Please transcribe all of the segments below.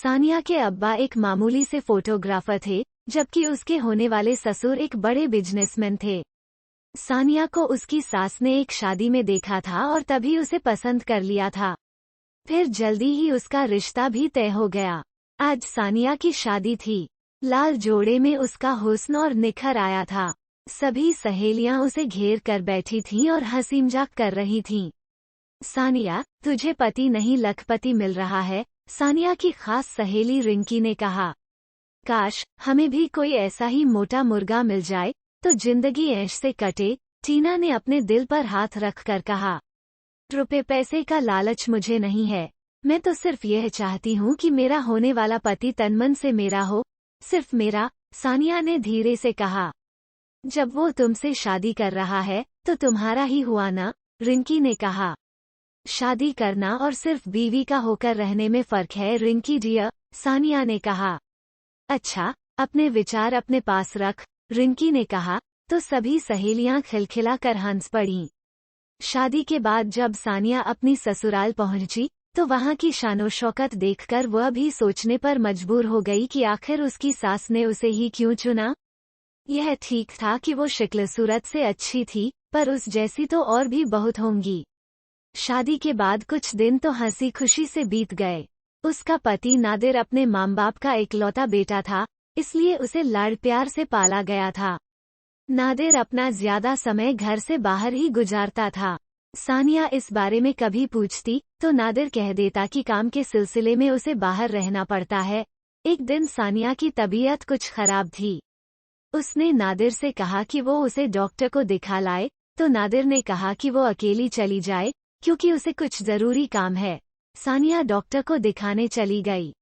सानिया के अब्बा एक मामूली से फोटोग्राफर थे, जबकि उसके होने वाले ससुर एक बड़े बिजनेसमैन थे। सानिया को उसकी सास ने एक शादी में देखा था और तभी उसे पसंद कर लिया था। फिर जल्दी ही उसका रिश्ता भी तय हो गया। आज सानिया की शादी थी। लाल जोड़े में उसका हुस्न और निखर आया था। सभी सहेलियां उसे घेर कर बैठी थीं और हंसी मजाक कर रही थीं। सानिया, तुझे पति नहीं लखपति मिल रहा है, सानिया की खास सहेली रिंकी ने कहा। काश हमें भी कोई ऐसा ही मोटा मुर्गा मिल जाए तो जिंदगी ऐश से कटे, टीना ने अपने दिल पर हाथ रखकर कहा। रुपए पैसे का लालच मुझे नहीं है, मैं तो सिर्फ यह चाहती हूँ कि मेरा होने वाला पति तनमन से मेरा हो, सिर्फ मेरा, सानिया ने धीरे से कहा। जब वो तुमसे शादी कर रहा है तो तुम्हारा ही हुआ ना, रिंकी ने कहा। शादी करना और सिर्फ बीवी का होकर रहने में फर्क है रिंकी डियर, सानिया ने कहा। अच्छा, अपने विचार अपने पास रख, रिंकी ने कहा, तो सभी सहेलियां खिलखिला कर हंस पड़ीं। शादी के बाद जब सानिया अपनी ससुराल पहुंची तो वहां की शानो शौकत देखकर वह भी सोचने पर मजबूर हो गई कि आखिर उसकी सास ने उसे ही क्यों चुना। यह ठीक था कि वो शक्ल सूरत से अच्छी थी, पर उस जैसी तो और भी बहुत होंगी। शादी के बाद कुछ दिन तो हंसी खुशी से बीत गए। उसका पति नादिर अपने माँ बाप का इकलौता बेटा था, इसलिए उसे लाड़ प्यार से पाला गया था। नादिर अपना ज्यादा समय घर से बाहर ही गुजारता था। सानिया इस बारे में कभी पूछती तो नादिर कह देता कि काम के सिलसिले में उसे बाहर रहना पड़ता है। एक दिन सानिया की तबीयत कुछ खराब थी। उसने नादिर से कहा कि वो उसे डॉक्टर को दिखा लाए, तो नादिर ने कहा कि वो अकेली चली जाए क्योंकि उसे कुछ जरूरी काम है। सानिया डॉक्टर को दिखाने चली गई।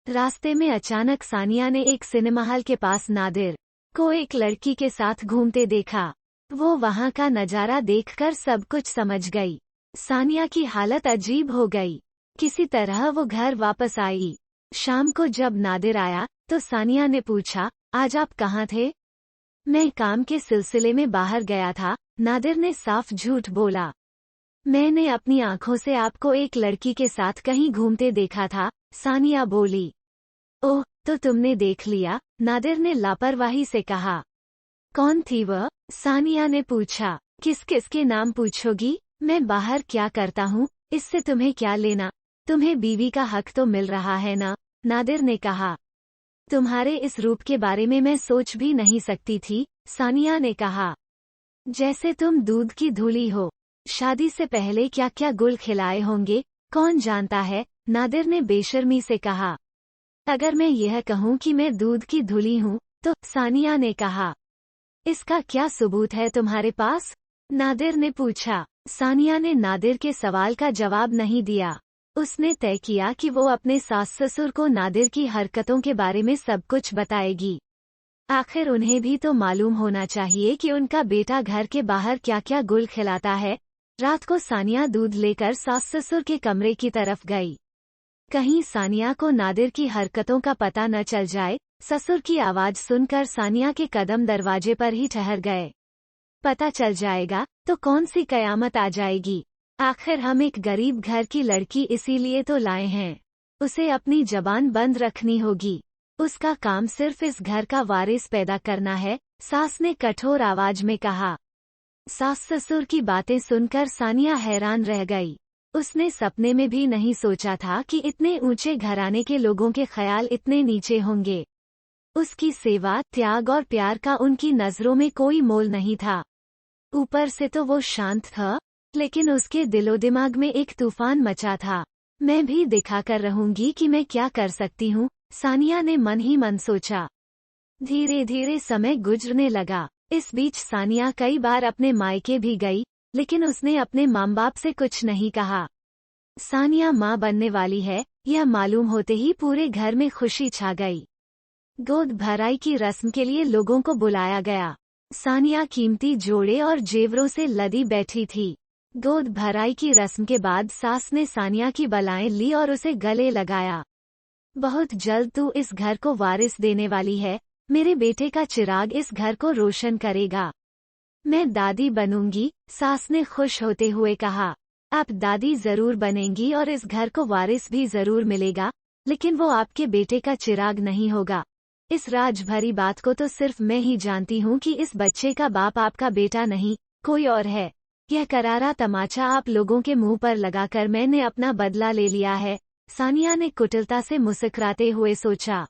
रास्ते में अचानक सानिया ने एक सिनेमा हॉल के पास नादिर को एक लड़की के साथ घूमते देखा। वो वहां का नजारा देखकर सब कुछ समझ गई। सानिया की हालत अजीब हो गई। किसी तरह वो घर वापस आई। शाम को जब नादिर आया तो सानिया ने पूछा, आज आप कहाँ थे? मैं काम के सिलसिले में बाहर गया था, नादिर ने साफ झूठ बोला। मैंने अपनी आंखों से आपको एक लड़की के साथ कहीं घूमते देखा था, सानिया बोली। ओह, तो तुमने देख लिया, नादिर ने लापरवाही से कहा। कौन थी वह? सानिया ने पूछा। किस किस के नाम पूछोगी? मैं बाहर क्या करता हूँ, इससे तुम्हें क्या लेना? तुम्हें बीवी का हक तो मिल रहा है ना, नादिर ने कहा। तुम्हारे इस रूप के बारे में मैं सोच भी नहीं सकती थी, सानिया ने कहा। जैसे तुम दूध की धूली हो। शादी से पहले क्या क्या गुल खिलाए होंगे, कौन जानता है, नादिर ने बेशर्मी से कहा। अगर मैं यह कहूँ कि मैं दूध की धूली हूँ, तो, सानिया ने कहा। इसका क्या सबूत है तुम्हारे पास? नादिर ने पूछा। सानिया ने नादिर के सवाल का जवाब नहीं दिया। उसने तय किया कि वो अपने सास ससुर को नादिर की हरकतों के बारे में सब कुछ बताएगी। आखिर उन्हें भी तो मालूम होना चाहिए कि उनका बेटा घर के बाहर क्या क्या गुल खिलाता है। रात को सानिया दूध लेकर सास ससुर के कमरे की तरफ गई। कहीं सानिया को नादिर की हरकतों का पता न चल जाए। ससुर की आवाज सुनकर सानिया के कदम दरवाजे पर ही ठहर गए। पता चल जाएगा तो कौन सी कयामत आ जाएगी। आखिर हम एक गरीब घर की लड़की इसीलिए तो लाए हैं। उसे अपनी जबान बंद रखनी होगी। उसका काम सिर्फ इस घर का वारिस पैदा करना है, सास ने कठोर आवाज में कहा। सास ससुर की बातें सुनकर सानिया हैरान रह गई। उसने सपने में भी नहीं सोचा था कि इतने ऊंचे घराने के लोगों के ख्याल इतने नीचे होंगे। उसकी सेवा, त्याग और प्यार का उनकी नजरों में कोई मोल नहीं था। ऊपर से तो वो शांत था, लेकिन उसके दिलो दिमाग में एक तूफान मचा था। मैं भी दिखाकर रहूंगी कि मैं क्या कर सकती हूँ, सानिया ने मन ही मन सोचा। धीरे धीरे समय गुजरने लगा। इस बीच सानिया कई बार अपने मायके भी गई, लेकिन उसने अपने माँ बाप से कुछ नहीं कहा। सानिया माँ बनने वाली है, यह मालूम होते ही पूरे घर में खुशी छा गई। गोद भराई की रस्म के लिए लोगों को बुलाया गया। सानिया कीमती जोड़े और जेवरों से लदी बैठी थी। गोद भराई की रस्म के बाद सास ने सानिया की बलाएं ली और उसे गले लगाया। बहुत जल्द तू इस घर को वारिस देने वाली है, मेरे बेटे का चिराग इस घर को रोशन करेगा। मैं दादी बनूंगी, सास ने खुश होते हुए कहा। आप दादी जरूर बनेंगी और इस घर को वारिस भी जरूर मिलेगा, लेकिन वो आपके बेटे का चिराग नहीं होगा। इस राज भरी बात को तो सिर्फ मैं ही जानती हूँ कि इस बच्चे का बाप आपका बेटा नहीं, कोई और है। यह करारा तमाचा आप लोगों के मुंह पर लगाकर मैंने अपना बदला ले लिया है, सानिया ने कुटिलता से मुस्कुराते हुए सोचा।